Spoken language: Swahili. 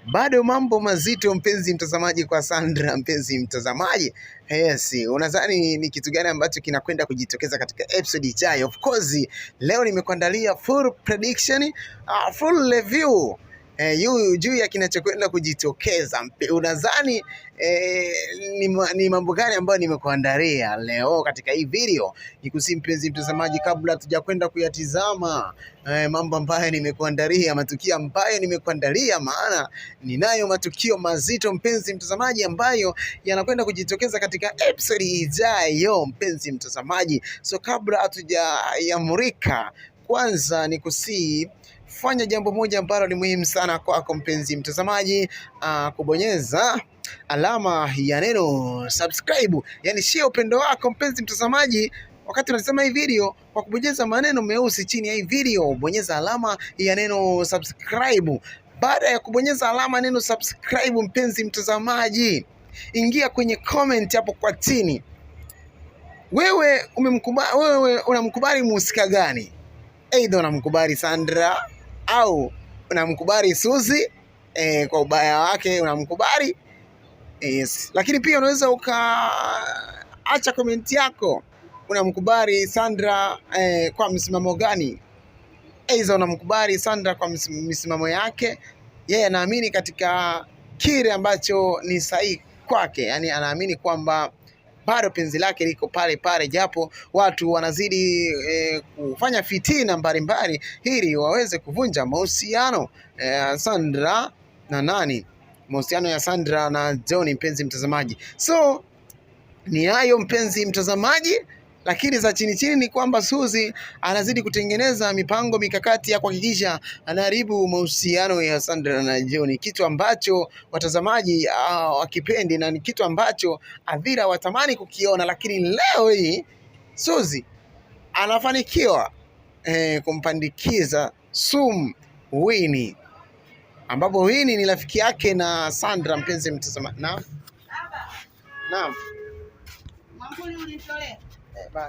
Bado mambo mazito mpenzi mtazamaji kwa Sandra mpenzi mtazamaji. Yes, unadhani ni kitu gani ambacho kinakwenda kujitokeza katika episode ijayo? Of course, leo nimekuandalia full prediction, full review juu ya kinachokwenda kujitokeza. Unadhani ni mambo gani ambayo nimekuandalia leo katika hii video? Nikusi mpenzi mtazamaji, kabla tujakwenda kuyatizama mambo ambayo nimekuandalia, matukio ambayo nimekuandalia, maana ninayo matukio mazito mpenzi mtazamaji ambayo yanakwenda kujitokeza katika episode ijayo mpenzi mtazamaji. So kabla hatujayamulika, kwanza nikusii fanya jambo moja ambalo ni muhimu sana kwako mpenzi mtazamaji, kubonyeza alama ya neno subscribe. Yani share upendo wako mpenzi mtazamaji wakati unatazama hii video kwa kubonyeza maneno meusi chini ya hii video. Bonyeza alama ya neno subscribe. Baada ya kubonyeza alama neno subscribe mpenzi mtazamaji, ingia kwenye comment hapo kwa chini. Wewe unamkubali mhusika gani? Aidha unamkubali Sandra au unamkubali Suzy kwa ubaya wake unamkubali. Yes. Lakini pia unaweza ukaacha comment yako, unamkubali Sandra kwa msimamo gani? Aidha unamkubali Sandra kwa misimamo yake, yeye anaamini katika kile ambacho ni sahihi kwake, yani anaamini kwamba bado penzi lake liko pale pale, japo watu wanazidi kufanya fitina mbalimbali ili waweze kuvunja mahusiano Sandra na nani, mahusiano ya Sandra na John mpenzi mtazamaji. So ni hayo mpenzi mtazamaji, lakini za chini chini ni kwamba Suzy anazidi kutengeneza mipango mikakati ya kuhakikisha anaharibu mahusiano ya Sandra na John, kitu ambacho watazamaji wakipendi na ni kitu ambacho adhira watamani kukiona. Lakini leo hii Suzy anafanikiwa kumpandikiza sumu Winnie, ambapo Winnie ni rafiki yake na Sandra mpenzi mtazamaji. Naam. Mambo ni unitolea. Bye.